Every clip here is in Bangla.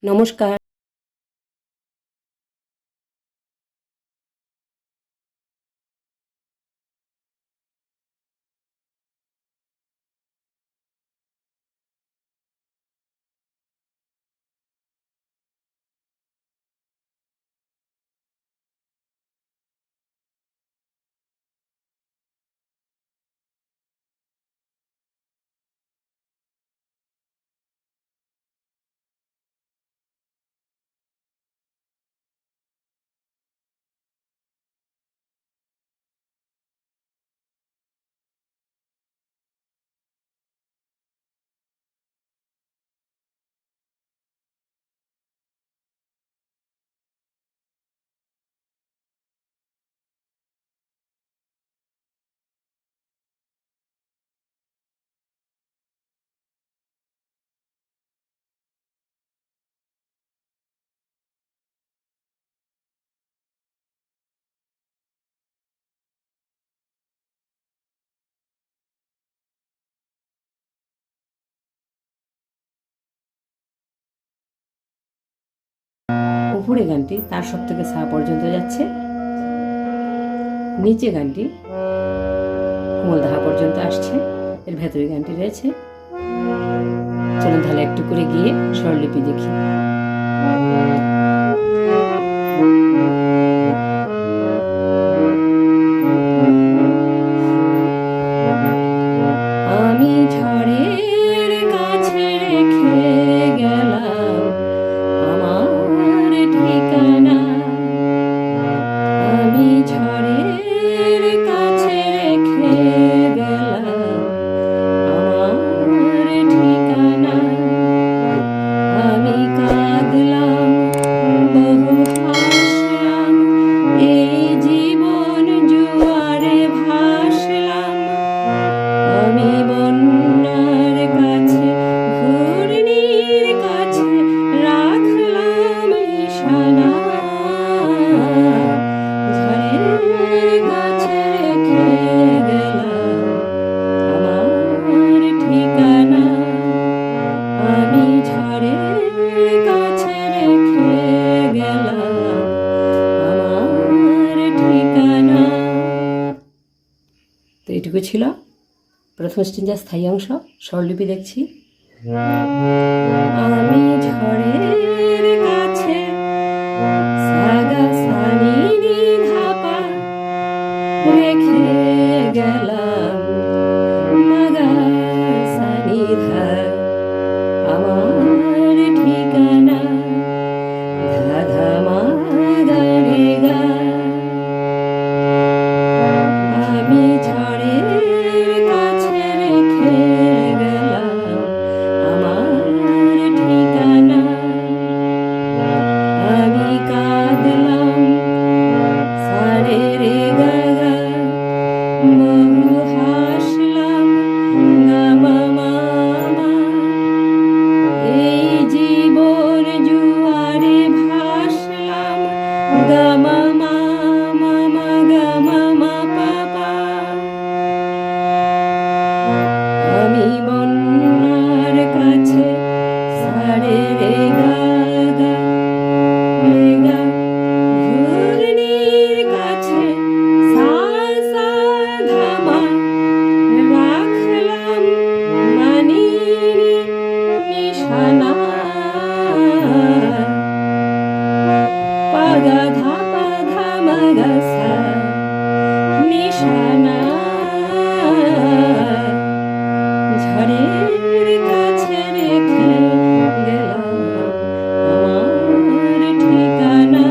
নমস্কার। উপরে গানটি তার সব থেকে সা পর্যন্ত যাচ্ছে, নিচে গানটি কোমল দাহা পর্যন্ত আসছে, এর ভেতরে গানটি রয়েছে। চলুন তাহলে একটু করে গিয়ে স্বরলিপি দেখি। আমি ঝড়ের কাছে রেখে গেলাম আমার ঠিকানা, আমি ঝড়ের কাছে রেখে গেলাম আমার ঠিকানা। আমি কাঁদলাম বহু হাসলাম, এই জীবন জোয়ারে ভাসলাম। আমি বন্যার কাছে ঘূর্ণির কাছে রাখলাম নিশানা, ঝড়ের কাছে রেখে গেলাম আমার ঠিকানা। আমি ঝড়ের কাছে রেখে গেলাম আমার ঠিকানা। তো এইটুকু ছিল প্রথম স্ট্যাঞ্জার স্থায়ী অংশ। স্বরলিপি দেখছি। আমি ঝড়ের কাছে সাগা সানি নি ধাপা রেখে গেলাম মাগা সানি ধা, আমার ঠিকানা ধা ধা মা গা রে গা। আমি ঝড়ের কাছে রেখে গেলাম আমার ঠিকানা। আমি কাঁদলাম সারে রে গা গা, বহু হাসলাম গা মা মা মা। এই জীবন জুয়ারে ভাসলাম গা মা মা মা মা গা মা মা পা পা। আমি বন্যার কাছে সারে রে গা গা রে গা, ঘূর্ণির কাছে সা সা ধা মা রাখলাম মানির নিশানা। পা গা ধা পা ধা মা গা সা নিশানা। ঝড়ের কাছে রেখে গেলাম আমার ঠিকানা।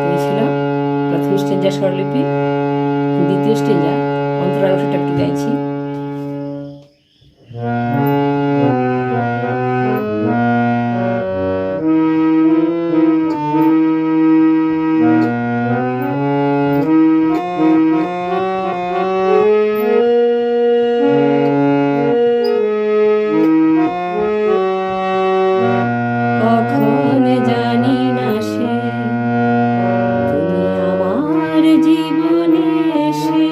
এই ছিল প্রথম স্ট্যাঞ্জার স্বরলিপি। দ্বিতীয় স্ট্যাঞ্জা অন্তরাংশটা একটু গাইছি। কখন জানি না সে তুমি আমার জীবনে এসে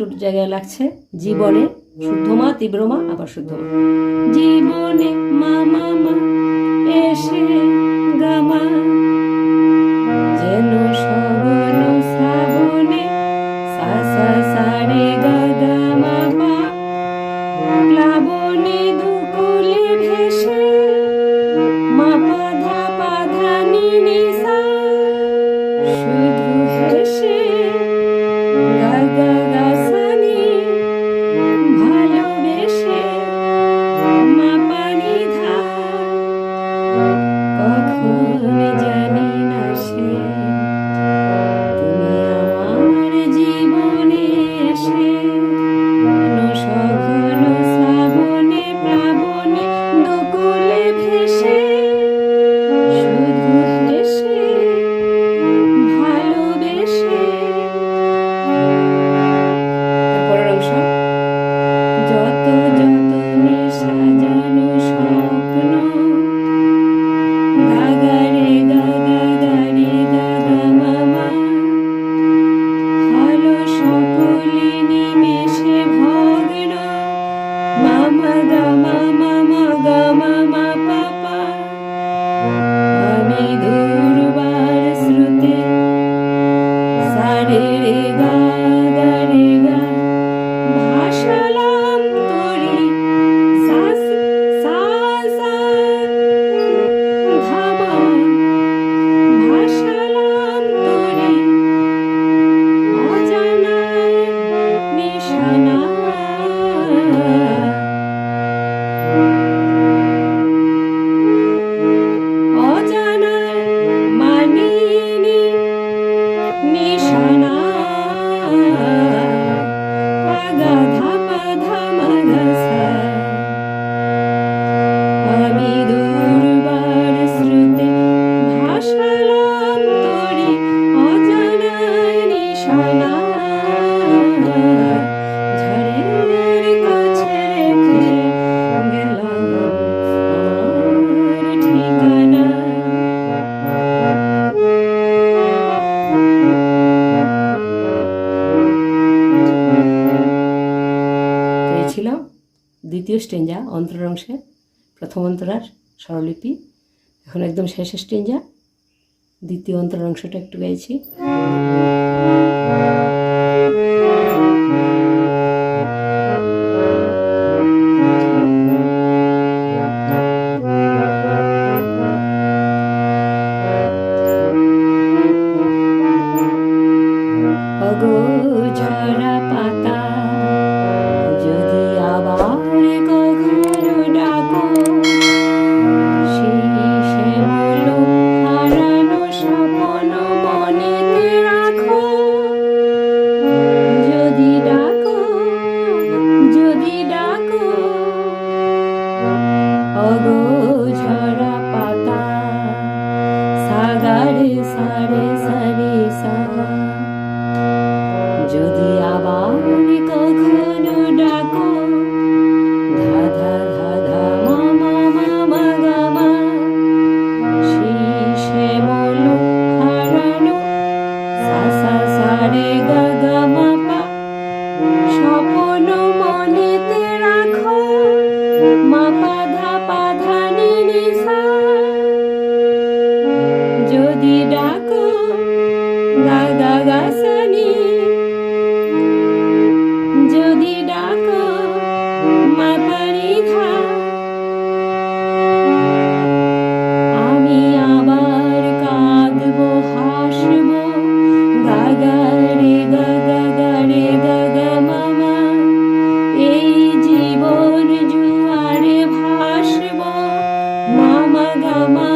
একটু জায়গায় লাগছে। জীবনে শুদ্ধ মা, তীব্র মা, আবার শুদ্ধ মা। জীবনে মা মা মা এসে গামা, যেন সবন শ্রাবণে সা সা সা রে গা গা মা পা, প্লাবনে দুকুলে ভেসে মা পা ধা নি নি সা, শুধু হেসে গা গা গা সা নি, ভালোবেসে মা পা নি ধা, কখন জানি না সে তুমি আমার জীবনে এসে, সঘন শ্রাবণে প্লাবনে দুকুলে ভেসে, শুধু হেসে ভালোবেসে। তারপরের অংশ, যত যতনে সাজানো স্বপ্ন, গা গা রে গা গা গা রে গা গা মা মা, হলো সকলে নিমেষে ভগ্ন, মা মা গা মা মা মা গা মা মা পা পা, আমি দুর্বার শ্রুতে সা রে রে গা গা রে গা, ভাসালাম তরি সা সা সা ধা মা, ভাসালাম তরি অজানায় নিশানা, অজানায় মানিনি নিশানা, পা গা ধা পা ধা মা গা সা, আমি দুর্বার শ্রুতে ভাসালাম তরি অজানায় নিশানা, ঝড়ের কাছে রেখে গেলাম আমার ঠিকানা। তো এই ছিল দ্বিতীয় স্টেঞ্জা, অন্তরের অংশে প্রথম অন্তরার স্বরলিপি। এখন একদম শেষের স্টেঞ্জা, দ্বিতীয় অন্তরের অংশটা একটু গাইছি। অগো ঝরা পাতা, যদি আবার কখনো ডাকো, সেই শ্যামল হারানো স্বপ্ন মনেতে রাখো, যদি ডাকো, যদি ডাকো, অগো ঝরা পাতা, সাগারে সারে সারে সা, যদি আবার কখনো ডাকো, ধা ধা ধা ধা মা মা মা মা গা মা, সেই শ্যামল হারানো সা সা সা রে গা গা মা পা, স্বপ্ন মনেতে রাখো, মা পা ধা নি নি সা, যদি ডাকো গা গা গা সা নি, যদি ডাকো মা পা নি ধা, আমি আবার কাঁদবো হাসবো, গা গা রে গা গা গা রে গা গা মা মা, এই জীবন জুয়ারে ভাসবো, মা মা গা মা